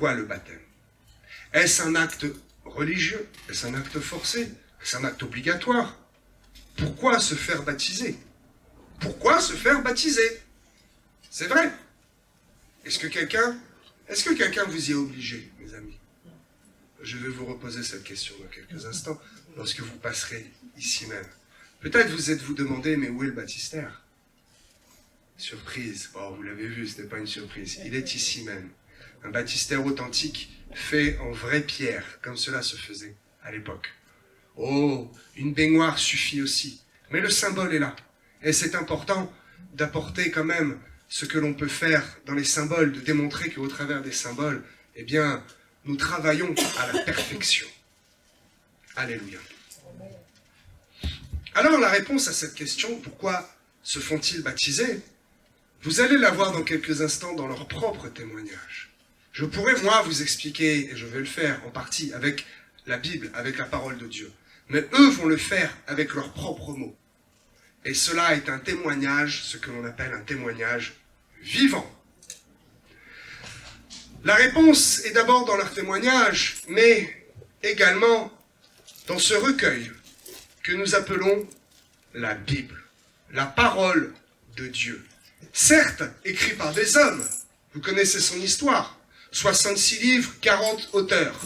pourquoi le baptême? Est-ce un acte religieux? Est-ce un acte forcé? Est-ce un acte obligatoire? Pourquoi se faire baptiser? Pourquoi se faire baptiser? C'est vrai. Est-ce que quelqu'un vous y est obligé, mes amis? Je vais vous reposer cette question dans quelques instants, lorsque vous passerez ici même. Peut-être vous êtes-vous demandé, mais où est le baptistère? Surprise. Bon, vous l'avez vu, ce n'est pas une surprise. Il est ici même. Un baptistère authentique fait en vraie pierre, comme cela se faisait à l'époque. Oh, une baignoire suffit aussi. Mais le symbole est là. Et c'est important d'apporter quand même ce que l'on peut faire dans les symboles, de démontrer qu'au travers des symboles, eh bien, nous travaillons à la perfection. Alléluia. Alors, la réponse à cette question, pourquoi se font-ils baptiser? Vous allez la voir dans quelques instants dans leur propre témoignage. Je pourrais, moi, vous expliquer, et je vais le faire en partie avec la Bible, avec la parole de Dieu. Mais eux vont le faire avec leurs propres mots. Et cela est un témoignage, ce que l'on appelle un témoignage vivant. La réponse est d'abord dans leur témoignage, mais également dans ce recueil que nous appelons la Bible, la parole de Dieu. Certes, écrit par des hommes, vous connaissez son histoire, 66 livres, 40 auteurs,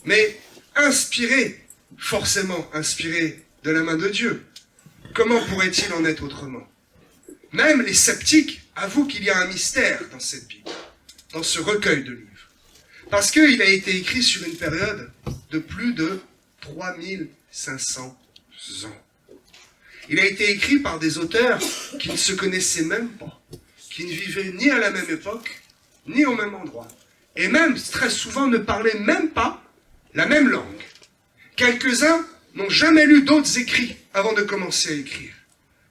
mais inspiré, forcément inspiré de la main de Dieu. Comment pourrait-il en être autrement? Même les sceptiques avouent qu'il y a un mystère dans cette Bible, dans ce recueil de livres. Parce qu'il a été écrit sur une période de plus de 3500 ans. Il a été écrit par des auteurs qui ne se connaissaient même pas, qui ne vivaient ni à la même époque, ni au même endroit. Et même, très souvent, ne parlaient même pas la même langue. Quelques-uns n'ont jamais lu d'autres écrits avant de commencer à écrire.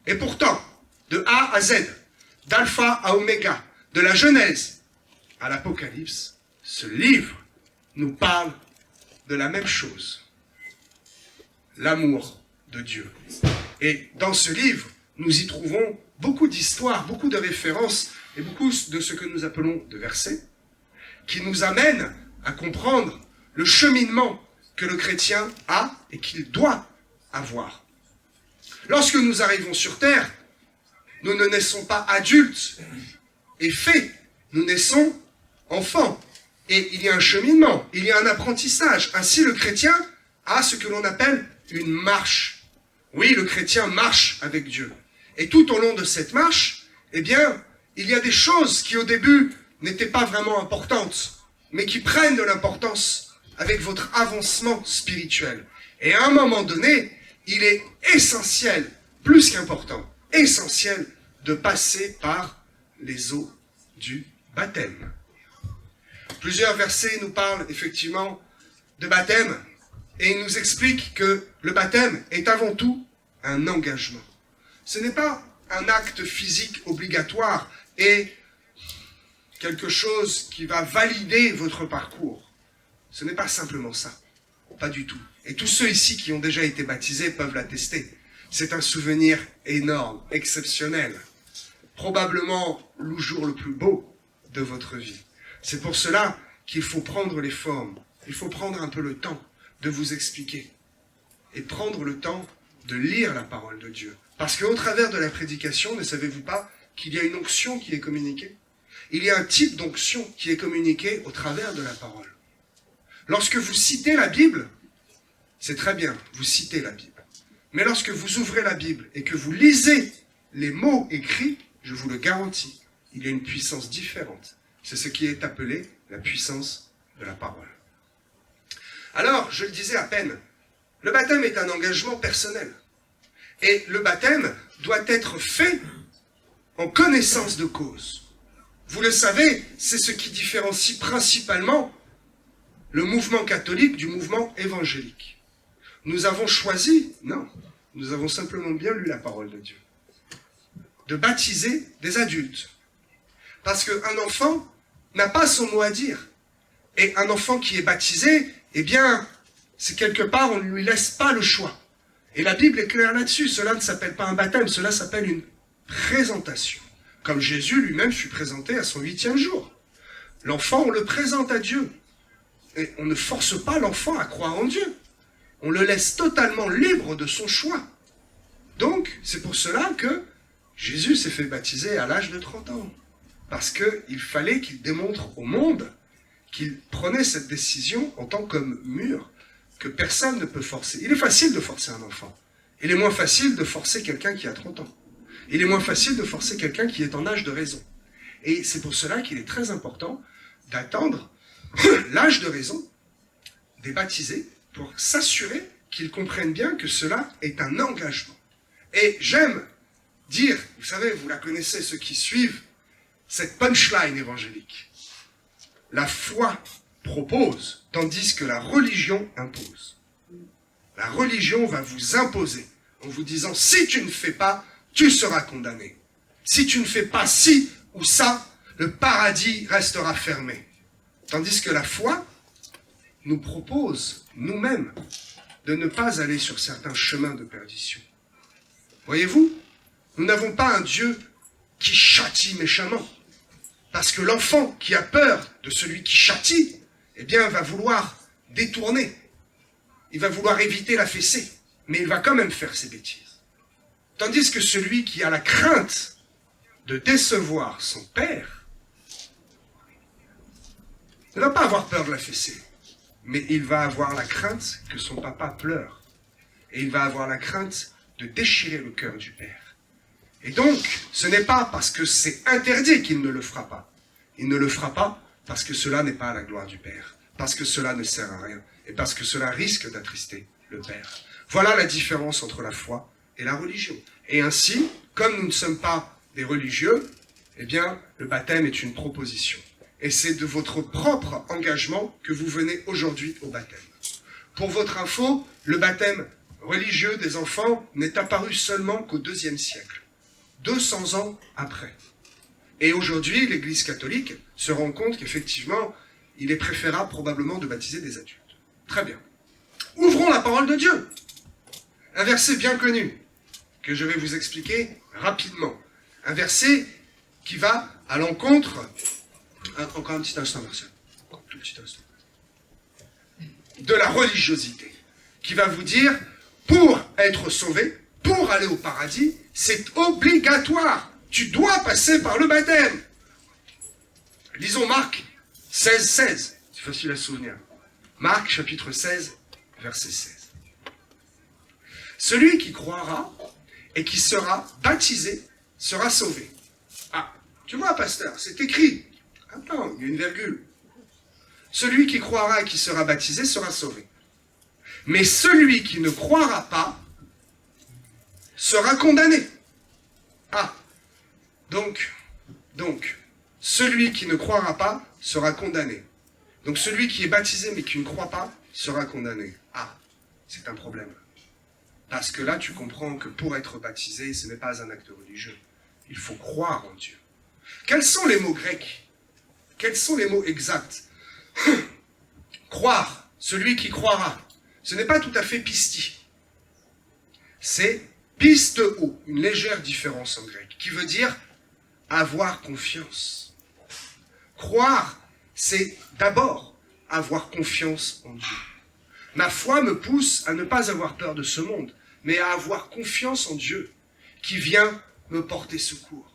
Et pourtant, de A à Z, d'Alpha à Oméga, de la Genèse à l'Apocalypse, ce livre nous parle de la même chose. L'amour de Dieu. Et dans ce livre, nous y trouvons beaucoup d'histoires, beaucoup de références et beaucoup de ce que nous appelons de versets qui nous amènent à comprendre le cheminement que le chrétien a et qu'il doit avoir. Lorsque nous arrivons sur terre, nous ne naissons pas adultes et faits, nous naissons enfants. Et il y a un cheminement, il y a un apprentissage. Ainsi, le chrétien a ce que l'on appelle une marche. Oui, le chrétien marche avec Dieu. Et tout au long de cette marche, eh bien, il y a des choses qui au début n'étaient pas vraiment importantes, mais qui prennent de l'importance avec votre avancement spirituel. Et à un moment donné, il est essentiel, plus qu'important, essentiel de passer par les eaux du baptême. Plusieurs versets nous parlent effectivement de baptême et ils nous expliquent que le baptême est avant tout un engagement. Ce n'est pas un acte physique obligatoire et quelque chose qui va valider votre parcours. Ce n'est pas simplement ça. Pas du tout. Et tous ceux ici qui ont déjà été baptisés peuvent l'attester. C'est un souvenir énorme, exceptionnel. Probablement le jour le plus beau de votre vie. C'est pour cela qu'il faut prendre les formes. Il faut prendre un peu le temps de vous expliquer. Et prendre le temps de lire la parole de Dieu. Parce qu'au travers de la prédication, ne savez-vous pas qu'il y a une onction qui est communiquée? Il y a un type d'onction qui est communiqué au travers de la parole. Lorsque vous citez la Bible, c'est très bien, vous citez la Bible. Mais lorsque vous ouvrez la Bible et que vous lisez les mots écrits, je vous le garantis, il y a une puissance différente. C'est ce qui est appelé la puissance de la parole. Alors, je le disais à peine, le baptême est un engagement personnel. Et le baptême doit être fait en connaissance de cause. Vous le savez, c'est ce qui différencie principalement le mouvement catholique du mouvement évangélique. Nous avons choisi, non, nous avons simplement bien lu la parole de Dieu, de baptiser des adultes. Parce qu'un enfant n'a pas son mot à dire. Et un enfant qui est baptisé, eh bien, c'est quelque part, on ne lui laisse pas le choix. Et la Bible est claire là-dessus. Cela ne s'appelle pas un baptême, cela s'appelle une présentation. Comme Jésus lui-même fut présenté à son 8e jour. L'enfant, on le présente à Dieu. Et on ne force pas l'enfant à croire en Dieu. On le laisse totalement libre de son choix. Donc, c'est pour cela que Jésus s'est fait baptiser à l'âge de 30 ans. Parce qu'il fallait qu'il démontre au monde qu'il prenait cette décision en tant qu'homme mûr, que personne ne peut forcer. Il est facile de forcer un enfant. Il est moins facile de forcer quelqu'un qui a 30 ans. Il est moins facile de forcer quelqu'un qui est en âge de raison. Et c'est pour cela qu'il est très important d'attendre l'âge de raison des baptisés pour s'assurer qu'ils comprennent bien que cela est un engagement. Et j'aime dire, vous savez, vous la connaissez, ceux qui suivent, cette punchline évangélique. La foi propose, tandis que la religion impose. La religion va vous imposer en vous disant, si tu ne fais pas, tu seras condamné. Si tu ne fais pas ci ou ça, le paradis restera fermé. Tandis que la foi nous propose, nous-mêmes, de ne pas aller sur certains chemins de perdition. Voyez-vous, nous n'avons pas un Dieu qui châtie méchamment. Parce que l'enfant qui a peur de celui qui châtie, eh bien, va vouloir détourner. Il va vouloir éviter la fessée. Mais il va quand même faire ses bêtises. Tandis que celui qui a la crainte de décevoir son père ne va pas avoir peur de la fessée. Mais il va avoir la crainte que son papa pleure. Et il va avoir la crainte de déchirer le cœur du père. Et donc, ce n'est pas parce que c'est interdit qu'il ne le fera pas. Il ne le fera pas parce que cela n'est pas à la gloire du Père. Parce que cela ne sert à rien. Et parce que cela risque d'attrister le Père. Voilà la différence entre la foi et la religion. Et ainsi, comme nous ne sommes pas des religieux, eh bien, le baptême est une proposition. Et c'est de votre propre engagement que vous venez aujourd'hui au baptême. Pour votre info, le baptême religieux des enfants n'est apparu seulement qu'au IIe siècle. 200 ans après. Et aujourd'hui, l'Église catholique se rend compte qu'effectivement, il est préférable probablement de baptiser des adultes. Très bien. Ouvrons la parole de Dieu. Un verset bien connu, que je vais vous expliquer rapidement. Un verset qui va à l'encontre... Encore un petit instant, Marcel. Encore un tout petit instant. De la religiosité. Qui va vous dire, pour être sauvé, pour aller au paradis, c'est obligatoire. Tu dois passer par le baptême. Lisons Marc 16, 16. C'est facile à se souvenir. Marc chapitre 16, verset 16. Celui qui croira et qui sera baptisé sera sauvé. Ah, tu vois, pasteur, c'est écrit. Attends, il y a une virgule. Celui qui croira et qui sera baptisé sera sauvé. Mais celui qui ne croira pas sera condamné. Ah, donc, celui qui ne croira pas sera condamné. Donc celui qui est baptisé mais qui ne croit pas sera condamné. Ah, c'est un problème. Parce que là, tu comprends que pour être baptisé, ce n'est pas un acte religieux. Il faut croire en Dieu. Quels sont les mots grecs? Quels sont les mots exacts? Croire, celui qui croira. Ce n'est pas tout à fait pisti. C'est pisteo, une légère différence en grec, qui veut dire avoir confiance. Croire, c'est d'abord avoir confiance en Dieu. Ma foi me pousse à ne pas avoir peur de ce monde, mais à avoir confiance en Dieu, qui vient me porter secours.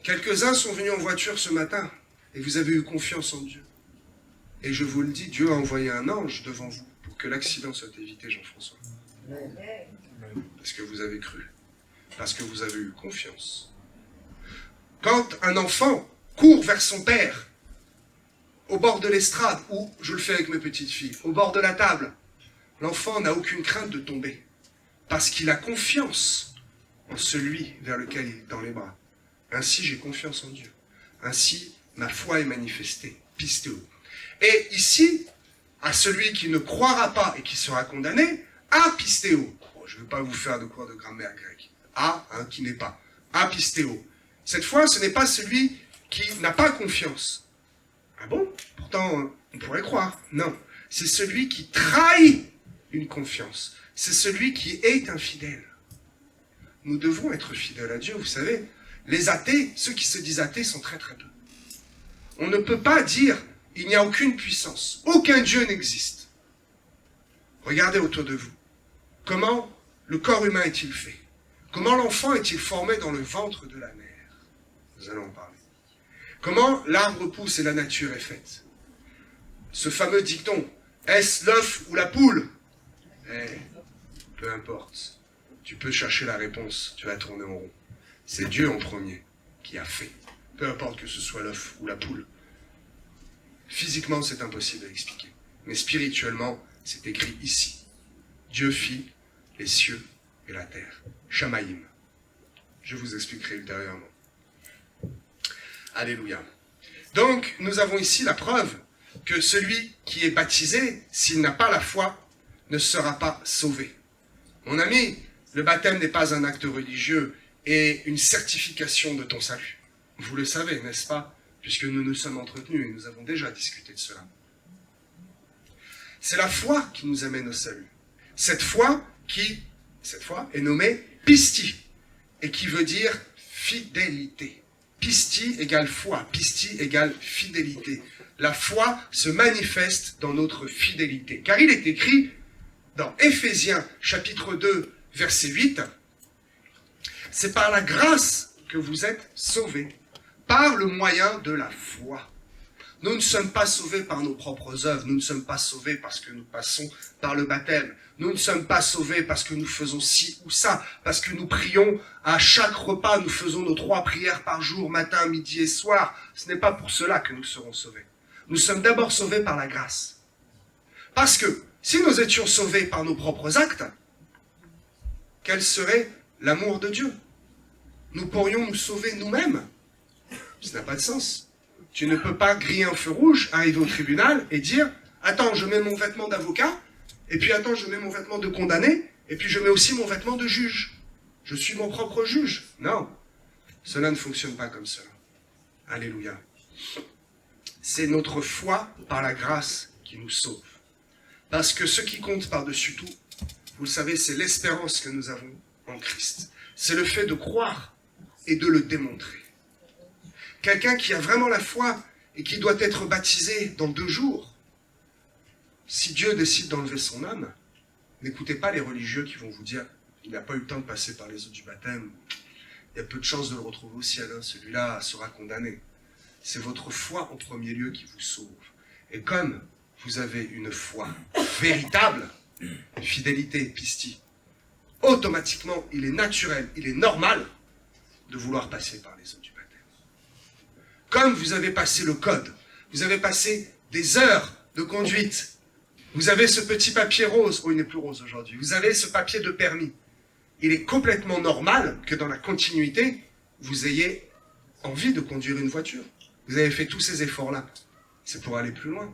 Quelques-uns sont venus en voiture ce matin, et vous avez eu confiance en Dieu. Et je vous le dis, Dieu a envoyé un ange devant vous, pour que l'accident soit évité, Jean-François. Parce que vous avez cru. Parce que vous avez eu confiance. Quand un enfant court vers son père, au bord de l'estrade, ou, je le fais avec mes petites filles, au bord de la table, l'enfant n'a aucune crainte de tomber. Parce qu'il a confiance en celui vers lequel il tend les bras. Ainsi, j'ai confiance en Dieu. Ainsi, ma foi est manifestée. Pistéo. Et ici, à celui qui ne croira pas et qui sera condamné, apistéo. Bon, je ne vais pas vous faire de cours de grammaire grecque. Qui n'est pas. Apistéo. Cette fois, ce n'est pas celui qui n'a pas confiance. Ah bon? Pourtant, on pourrait croire. Non. C'est celui qui trahit une confiance. C'est celui qui est infidèle. Nous devons être fidèles à Dieu, vous savez. Les athées, ceux qui se disent athées, sont très très peu. On ne peut pas dire il n'y a aucune puissance. Aucun Dieu n'existe. Regardez autour de vous. Comment le corps humain est-il fait? Comment l'enfant est-il formé dans le ventre de la mère? Nous allons en parler. Comment l'arbre pousse et la nature est faite? Ce fameux dicton, est-ce l'œuf ou la poule? Peu importe. Tu peux chercher la réponse, tu vas tourner en rond. C'est Dieu en premier qui a fait. Peu importe que ce soit l'œuf ou la poule. Physiquement, c'est impossible à expliquer. Mais spirituellement, c'est écrit ici. Dieu fit les cieux et la terre. Shamaïm. Je vous expliquerai ultérieurement. Alléluia. Donc, nous avons ici la preuve que celui qui est baptisé, s'il n'a pas la foi, ne sera pas sauvé. Mon ami, le baptême n'est pas un acte religieux et une certification de ton salut. Vous le savez, n'est-ce pas? Puisque nous nous sommes entretenus et nous avons déjà discuté de cela. C'est la foi qui nous amène au salut. Cette foi est nommée pistis, et qui veut dire fidélité. Pistis égale foi, pistis égale fidélité. La foi se manifeste dans notre fidélité. Car il est écrit dans Éphésiens chapitre 2, verset 8, c'est par la grâce que vous êtes sauvés, par le moyen de la foi. Nous ne sommes pas sauvés par nos propres œuvres, nous ne sommes pas sauvés parce que nous passons par le baptême, nous ne sommes pas sauvés parce que nous faisons ci ou ça, parce que nous prions à chaque repas, nous faisons nos 3 prières par jour, matin, midi et soir. Ce n'est pas pour cela que nous serons sauvés. Nous sommes d'abord sauvés par la grâce. Parce que si nous étions sauvés par nos propres actes, quel serait l'amour de Dieu? Nous pourrions nous sauver nous-mêmes. Ça n'a pas de sens. Tu ne peux pas griller un feu rouge, arriver au tribunal et dire « Attends, je mets mon vêtement d'avocat, et puis attends, je mets mon vêtement de condamné, et puis je mets aussi mon vêtement de juge. Je suis mon propre juge. » Non, cela ne fonctionne pas comme cela. Alléluia. C'est notre foi par la grâce qui nous sauve. Parce que ce qui compte par-dessus tout, vous le savez, c'est l'espérance que nous avons en Christ. C'est le fait de croire et de le démontrer. Quelqu'un qui a vraiment la foi et qui doit être baptisé dans 2 jours, si Dieu décide d'enlever son âme, n'écoutez pas les religieux qui vont vous dire « il n'a pas eu le temps de passer par les eaux du baptême, il y a peu de chances de le retrouver au ciel, hein, celui-là sera condamné ». C'est votre foi en premier lieu qui vous sauve. Et comme vous avez une foi véritable, fidélité, pistis, automatiquement, il est naturel, il est normal de vouloir passer par les eaux du baptême. Comme vous avez passé le code, vous avez passé des heures de conduite, vous avez ce petit papier rose, oh il n'est plus rose aujourd'hui, vous avez ce papier de permis. Il est complètement normal que dans la continuité, vous ayez envie de conduire une voiture. Vous avez fait tous ces efforts-là. C'est pour aller plus loin.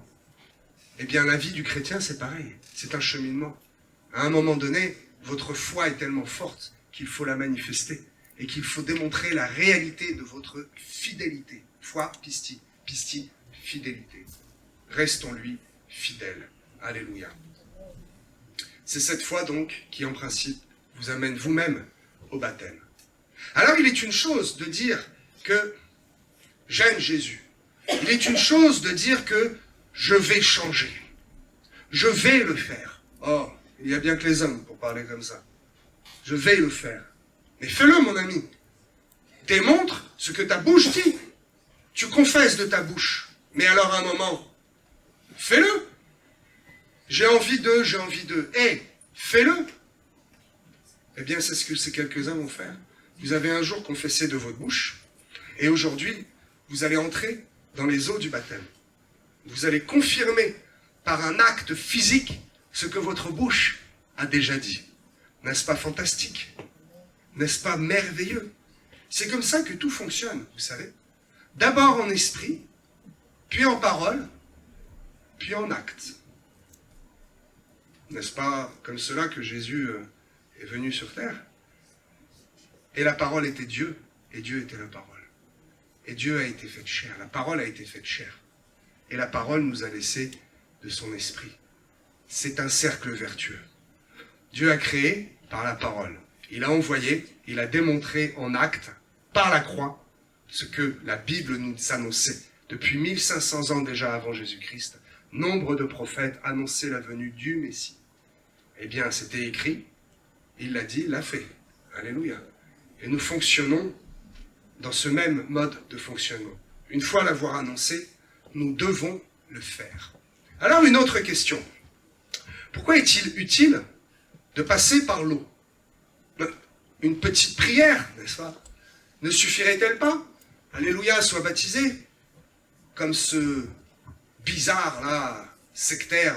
Eh bien, la vie du chrétien, c'est pareil. C'est un cheminement. À un moment donné, votre foi est tellement forte qu'il faut la manifester et qu'il faut démontrer la réalité de votre fidélité. Foi, pistis, pistis, fidélité. Restons-lui fidèles. Alléluia. C'est cette foi donc qui, en principe, vous amène vous-même au baptême. Alors, il est une chose de dire que j'aime Jésus. Il est une chose de dire que je vais changer. Je vais le faire. Oh, il y a bien que les hommes pour parler comme ça. Je vais le faire. Mais fais-le, mon ami. Démontre ce que ta bouche dit. Tu confesses de ta bouche. Mais alors, à un moment, fais-le. J'ai envie de. Hé, fais-le. Eh bien, c'est ce que ces quelques-uns vont faire. Vous avez un jour confessé de votre bouche. Et aujourd'hui, vous allez entrer dans les eaux du baptême. Vous allez confirmer par un acte physique ce que votre bouche a déjà dit. N'est-ce pas fantastique? N'est-ce pas merveilleux? C'est comme ça que tout fonctionne, vous savez. D'abord en esprit, puis en parole, puis en acte. N'est-ce pas comme cela que Jésus est venu sur terre? Et la parole était Dieu, et Dieu était la parole. Et Dieu a été fait chair, la parole a été faite chair. Et la parole nous a laissé de son esprit. C'est un cercle vertueux. Dieu a créé par la parole. Il a envoyé, il a démontré en acte, par la croix, ce que la Bible nous annonçait Depuis 1500 ans déjà avant Jésus-Christ, nombre de prophètes annonçaient la venue du Messie. Eh bien, c'était écrit, il l'a dit, il l'a fait. Alléluia. Et nous fonctionnons dans ce même mode de fonctionnement. Une fois l'avoir annoncé, nous devons le faire. Alors, une autre question. Pourquoi est-il utile de passer par l'eau? Une petite prière, n'est-ce pas? Ne suffirait-elle pas? Alléluia, sois baptisé. Comme ce bizarre, là, sectaire,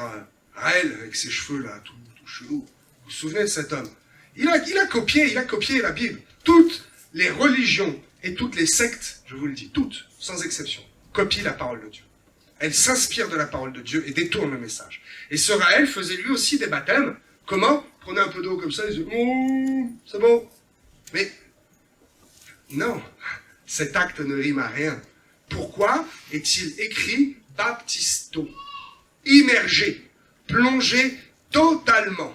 Raël, avec ses cheveux, là, tout chelou. Vous vous souvenez de cet homme? Il a copié la Bible. Toutes les religions et toutes les sectes, je vous le dis, toutes, sans exception, copient la parole de Dieu. Elles s'inspirent de la parole de Dieu et détournent le message. Et ce Raël faisait lui aussi des baptêmes. Comment? Prenait un peu d'eau comme ça, il disait, c'est bon. Mais, non, cet acte ne rime à rien. Pourquoi est-il écrit baptisto? Immergé, plongé totalement.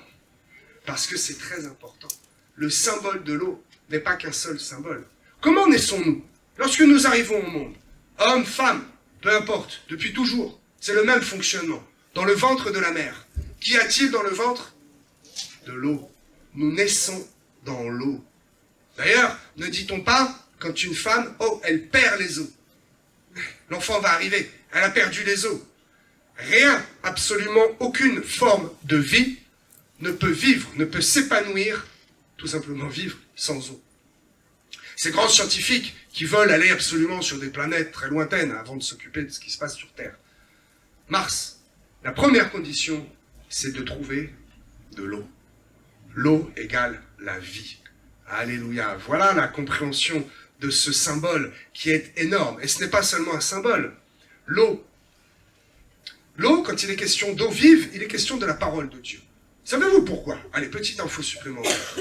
Parce que c'est très important. Le symbole de l'eau n'est pas qu'un seul symbole. Comment naissons-nous? Lorsque nous arrivons au monde, hommes, femmes, peu importe, depuis toujours, c'est le même fonctionnement. Dans le ventre de la mère. Qu'y a-t-il dans le ventre? De l'eau. Nous naissons dans l'eau. D'ailleurs, ne dit-on pas, quand une femme, oh, elle perd les os. L'enfant va arriver, elle a perdu les os. Rien, absolument aucune forme de vie ne peut vivre, ne peut s'épanouir, tout simplement vivre sans eau. Ces grands scientifiques qui veulent aller absolument sur des planètes très lointaines avant de s'occuper de ce qui se passe sur Terre. Mars, la première condition, c'est de trouver de l'eau. L'eau égale la vie. Alléluia. Voilà la compréhension de ce symbole qui est énorme. Et ce n'est pas seulement un symbole. L'eau. L'eau, quand il est question d'eau vive, il est question de la parole de Dieu. Savez-vous pourquoi? Allez, petite info supplémentaire.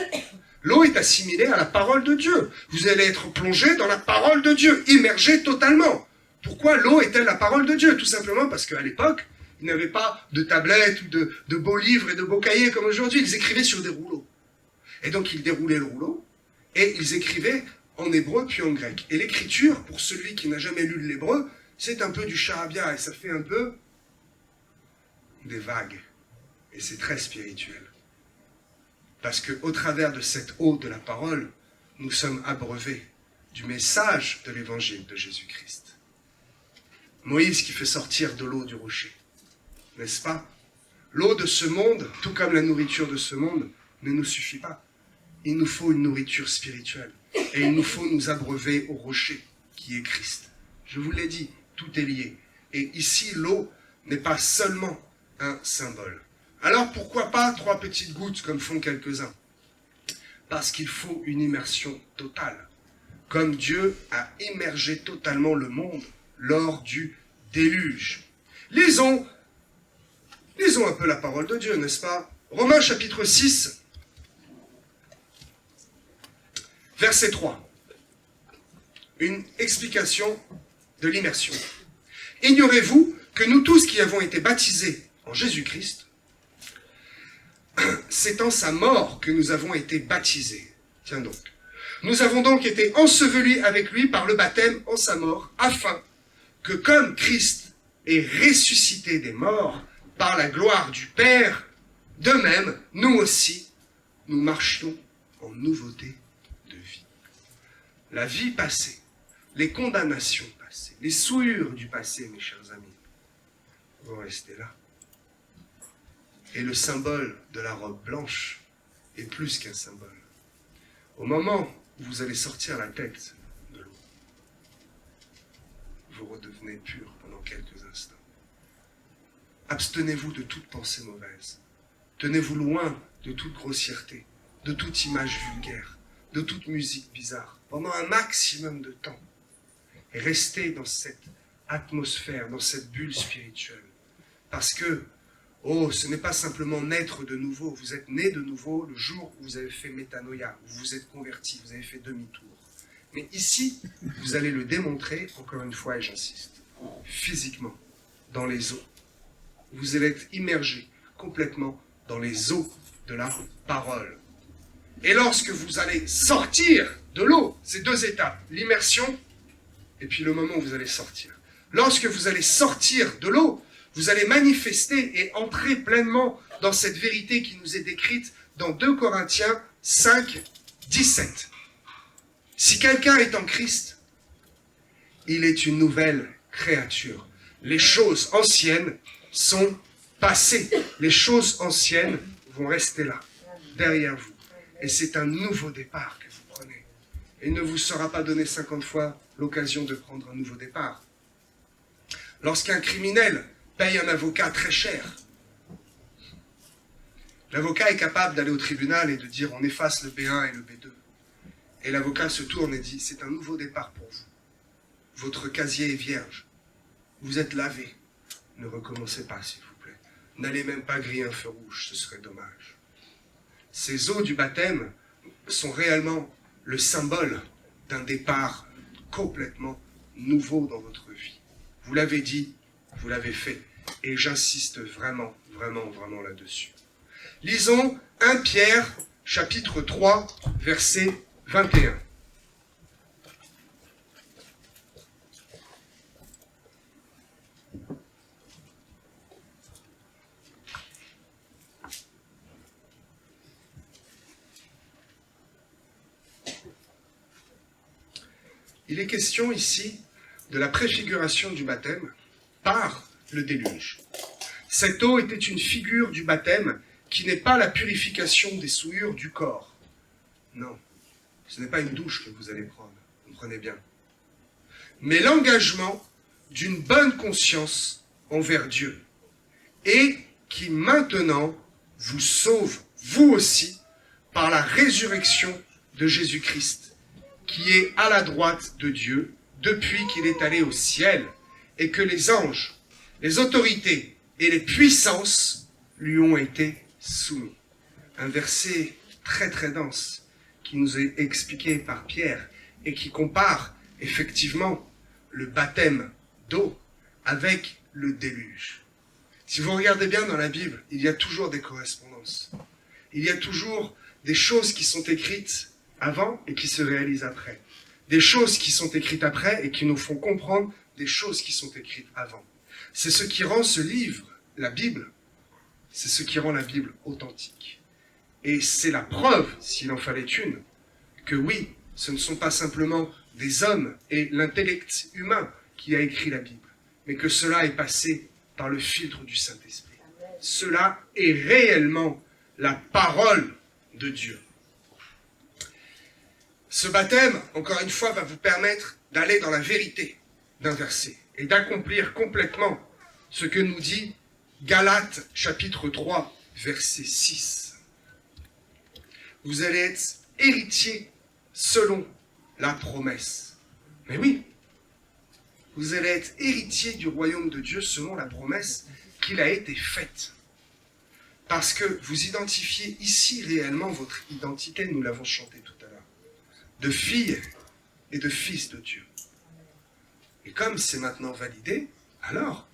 L'eau est assimilée à la parole de Dieu. Vous allez être plongé dans la parole de Dieu, immergé totalement. Pourquoi l'eau est-elle la parole de Dieu? Tout simplement parce qu'à l'époque, ils n'avaient pas de tablettes ou de beaux livres et de beaux cahiers comme aujourd'hui. Ils écrivaient sur des rouleaux. Et donc, ils déroulaient le rouleau et ils écrivaient en hébreu puis en grec. Et l'écriture, pour celui qui n'a jamais lu l'hébreu, c'est un peu du charabia et ça fait un peu des vagues. Et c'est très spirituel. Parce qu'au travers de cette eau de la parole, nous sommes abreuvés du message de l'évangile de Jésus-Christ. Moïse qui fait sortir de l'eau du rocher, n'est-ce pas? L'eau de ce monde, tout comme la nourriture de ce monde, ne nous suffit pas. Il nous faut une nourriture spirituelle. Et il nous faut nous abreuver au rocher qui est Christ. Je vous l'ai dit, tout est lié. Et ici, l'eau n'est pas seulement un symbole. Alors pourquoi pas 3 petites gouttes comme font quelques-uns? Parce qu'il faut une immersion totale. Comme Dieu a immergé totalement le monde lors du déluge. Lisons un peu la parole de Dieu, n'est-ce pas? Romains chapitre 6, verset 3. Une explication de l'immersion. Ignorez-vous que nous tous qui avons été baptisés en Jésus-Christ, c'est en sa mort que nous avons été baptisés. Tiens donc. Nous avons donc été ensevelis avec lui par le baptême en sa mort, afin que comme Christ est ressuscité des morts par la gloire du Père, de même, nous aussi, nous marchons en nouveauté de vie. La vie passée, les condamnations passées, les souillures du passé, mes chers amis, vont rester là. Et le symbole de la robe blanche est plus qu'un symbole. Au moment où vous allez sortir la tête de l'eau, vous redevenez pur pendant quelques instants. Abstenez-vous de toute pensée mauvaise. Tenez-vous loin de toute grossièreté, de toute image vulgaire, de toute musique bizarre, pendant un maximum de temps. Et restez dans cette atmosphère, dans cette bulle spirituelle. Parce que oh, ce n'est pas simplement naître de nouveau. Vous êtes né de nouveau le jour où vous avez fait métanoïa, où vous vous êtes converti, vous avez fait demi-tour. Mais ici, vous allez le démontrer, encore une fois, et j'insiste, physiquement, dans les eaux. Vous allez être immergé complètement dans les eaux de la parole. Et lorsque vous allez sortir de l'eau, c'est 2 étapes, l'immersion et puis le moment où vous allez sortir. lorsque vous allez sortir de l'eau, vous allez manifester et entrer pleinement dans cette vérité qui nous est décrite dans 2 Corinthiens 5, 17. Si quelqu'un est en Christ, il est une nouvelle créature. Les choses anciennes sont passées. Les choses anciennes vont rester là, derrière vous. Et c'est un nouveau départ que vous prenez. Et il ne vous sera pas donné 50 fois l'occasion de prendre un nouveau départ. Lorsqu'un criminel paye un avocat très cher, l'avocat est capable d'aller au tribunal et de dire on efface le B1 et le B2. Et l'avocat se tourne et dit c'est un nouveau départ pour vous. Votre casier est vierge. Vous êtes lavé. Ne recommencez pas, s'il vous plaît. N'allez même pas griller un feu rouge, ce serait dommage. Ces eaux du baptême sont réellement le symbole d'un départ complètement nouveau dans votre vie. Vous l'avez dit, vous l'avez fait. Et j'insiste vraiment, vraiment, vraiment là-dessus. Lisons 1 Pierre, chapitre 3, verset 21. Il est question ici de la préfiguration du baptême par le déluge. Cette eau était une figure du baptême qui n'est pas la purification des souillures du corps. Non, ce n'est pas une douche que vous allez prendre, comprenez bien. Mais l'engagement d'une bonne conscience envers Dieu et qui maintenant vous sauve, vous aussi, par la résurrection de Jésus-Christ, qui est à la droite de Dieu depuis qu'il est allé au ciel et que les anges, les autorités et les puissances lui ont été soumis. Un verset très très dense qui nous est expliqué par Pierre et qui compare effectivement le baptême d'eau avec le déluge. Si vous regardez bien dans la Bible, il y a toujours des correspondances. Il y a toujours des choses qui sont écrites avant et qui se réalisent après. Des choses qui sont écrites après et qui nous font comprendre des choses qui sont écrites avant. C'est ce qui rend ce livre, la Bible, c'est ce qui rend la Bible authentique. Et c'est la preuve, s'il en fallait une, que oui, ce ne sont pas simplement des hommes et l'intellect humain qui a écrit la Bible, mais que cela est passé par le filtre du Saint-Esprit. Cela est réellement la parole de Dieu. Ce baptême, encore une fois, va vous permettre d'aller dans la vérité d'un verset et d'accomplir complètement ce que nous dit Galates chapitre 3, verset 6. Vous allez être héritier selon la promesse. Mais oui, vous allez être héritier du royaume de Dieu selon la promesse qu'il a été faite. Parce que vous identifiez ici réellement votre identité, nous l'avons chanté tout à l'heure, de fille et de fils de Dieu. Et comme c'est maintenant validé, alors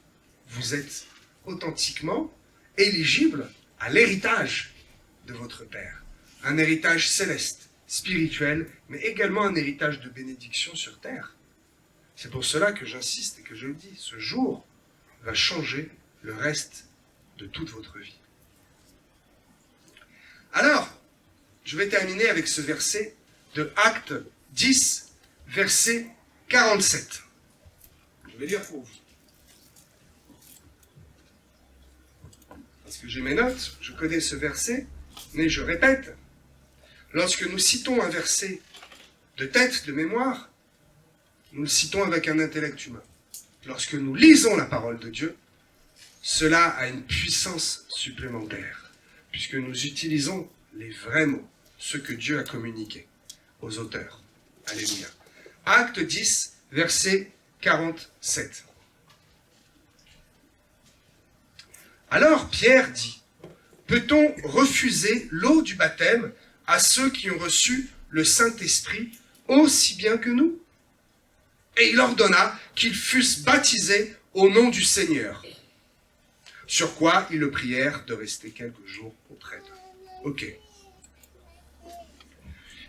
vous êtes authentiquement éligible à l'héritage de votre Père. Un héritage céleste, spirituel, mais également un héritage de bénédiction sur terre. C'est pour cela que j'insiste et que je le dis, ce jour va changer le reste de toute votre vie. Alors, je vais terminer avec ce verset de Actes 10, verset 47. Je vais lire pour vous. Parce que j'ai mes notes, je connais ce verset, mais je répète, lorsque nous citons un verset de tête, de mémoire, nous le citons avec un intellect humain. Lorsque nous lisons la parole de Dieu, cela a une puissance supplémentaire, puisque nous utilisons les vrais mots, ceux que Dieu a communiqués aux auteurs. Alléluia. Acte 10, verset 47. Alors Pierre dit, peut-on refuser l'eau du baptême à ceux qui ont reçu le Saint-Esprit aussi bien que nous? Et il ordonna qu'ils fussent baptisés au nom du Seigneur. Sur quoi ils le prièrent de rester quelques jours auprès d'eux. Ok.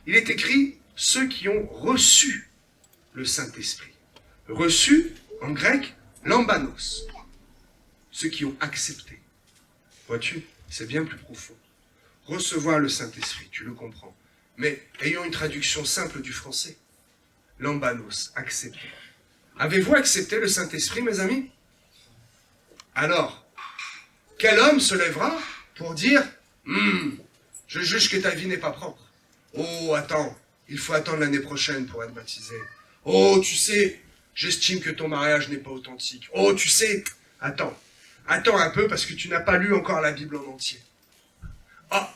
Il est écrit, ceux qui ont reçu le Saint-Esprit. Reçu En grec, lambanos. Ceux qui ont accepté. Vois-tu, c'est bien plus profond. Recevoir le Saint-Esprit, tu le comprends. Mais ayons une traduction simple du français. Lambanos, accepter. Avez-vous accepté le Saint-Esprit, mes amis? Alors, quel homme se lèvera pour dire je juge que ta vie n'est pas propre. Oh, attends, il faut attendre l'année prochaine pour être baptisé. Oh, tu sais, j'estime que ton mariage n'est pas authentique. Oh, tu sais, attends un peu parce que tu n'as pas lu encore la Bible en entier. Ah,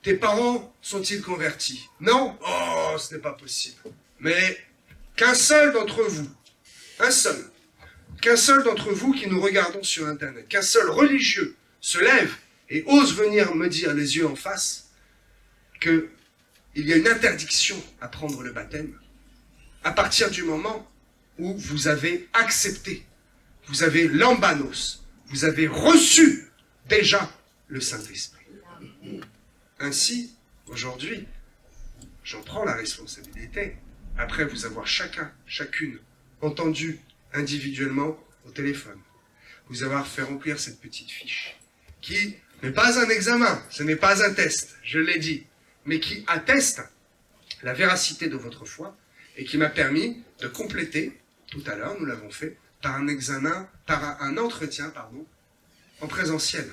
tes parents sont-ils convertis? Non? Oh, ce n'est pas possible. Mais qu'un seul d'entre vous, qu'un seul d'entre vous qui nous regardons sur Internet, qu'un seul religieux se lève et ose venir me dire les yeux en face qu'il y a une interdiction à prendre le baptême à partir du moment où vous avez accepté, vous avez lambanos, vous avez reçu déjà le Saint-Esprit. Ainsi, aujourd'hui, j'en prends la responsabilité, après vous avoir chacune, entendu individuellement au téléphone, vous avoir fait remplir cette petite fiche, qui n'est pas un examen, ce n'est pas un test, je l'ai dit, mais qui atteste la véracité de votre foi et qui m'a permis de compléter, tout à l'heure, nous l'avons fait, par un entretien, en présentiel.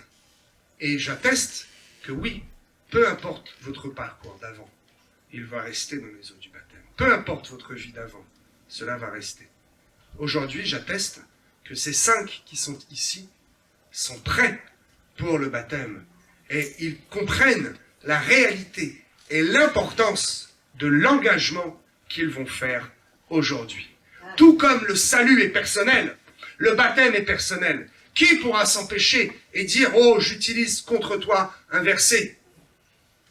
Et j'atteste que oui, peu importe votre parcours d'avant, il va rester dans les eaux du baptême. Peu importe votre vie d'avant, cela va rester. Aujourd'hui, j'atteste que ces 5 qui sont ici sont prêts pour le baptême et ils comprennent la réalité et l'importance de l'engagement qu'ils vont faire aujourd'hui. Tout comme le salut est personnel, le baptême est personnel. Qui pourra s'empêcher et dire « Oh, j'utilise contre toi un verset »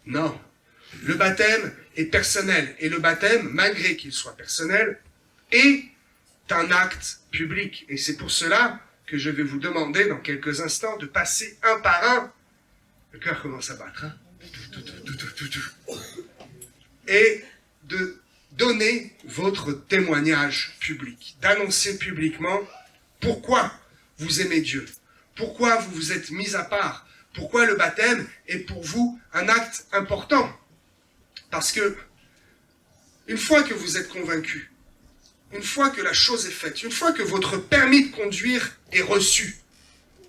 Non. Le baptême est personnel. Et le baptême, malgré qu'il soit personnel, est un acte public. Et c'est pour cela que je vais vous demander dans quelques instants de passer un par un. Le cœur commence à battre. Hein, et de donner votre témoignage public. D'annoncer publiquement pourquoi vous aimez Dieu. Pourquoi vous vous êtes mis à part. Pourquoi le baptême est pour vous un acte important. Parce que, une fois que vous êtes convaincu, une fois que la chose est faite, une fois que votre permis de conduire est reçu,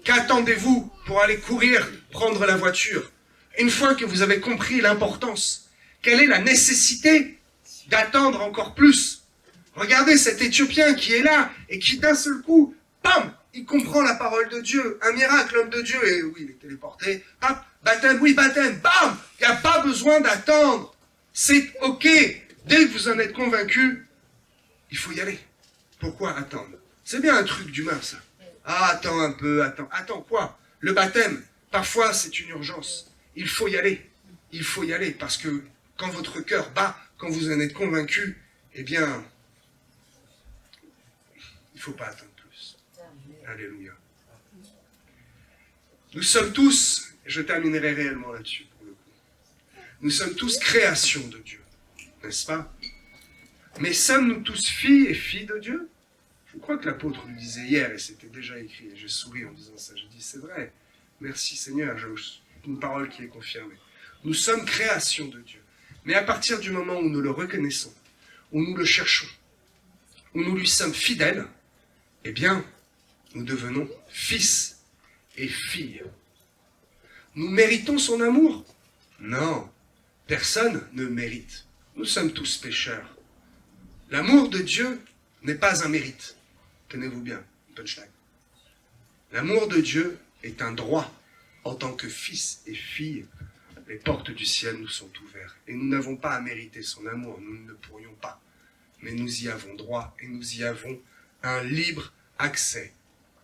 qu'attendez-vous pour aller courir, prendre la voiture? Une fois que vous avez compris l'importance, quelle est la nécessité d'attendre encore plus? Regardez cet Éthiopien qui est là et qui d'un seul coup, bam, il comprend la parole de Dieu, un miracle, l'homme de Dieu, et oui, il est téléporté, hop, baptême, oui, baptême, bam, il n'y a pas besoin d'attendre, c'est ok, dès que vous en êtes convaincu, il faut y aller. Pourquoi attendre? C'est bien un truc d'humain, ça. Ah, attends un peu, attends quoi? Le baptême, parfois c'est une urgence, il faut y aller, parce que quand votre cœur bat, quand vous en êtes convaincu, eh bien, il ne faut pas attendre. Alléluia. Nous sommes tous, je terminerai réellement là-dessus pour le coup, nous sommes tous créations de Dieu, n'est-ce pas? Mais sommes-nous tous filles et filles de Dieu? Je crois que l'apôtre le disait hier et c'était déjà écrit, et je souris en disant ça, je dis c'est vrai, merci Seigneur, une parole qui est confirmée. Nous sommes créations de Dieu, mais à partir du moment où nous le reconnaissons, où nous le cherchons, où nous lui sommes fidèles, eh bien, nous devenons fils et filles. Nous méritons son amour? Non, personne ne mérite. Nous sommes tous pécheurs. L'amour de Dieu n'est pas un mérite. Tenez-vous bien, punchline. L'amour de Dieu est un droit. En tant que fils et filles, les portes du ciel nous sont ouvertes. Et nous n'avons pas à mériter son amour, nous ne pourrions pas. Mais nous y avons droit et nous y avons un libre accès.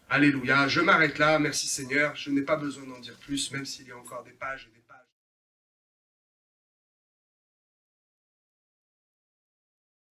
Alléluia, je m'arrête là, merci Seigneur, je n'ai pas besoin d'en dire plus, même s'il y a encore des pages et des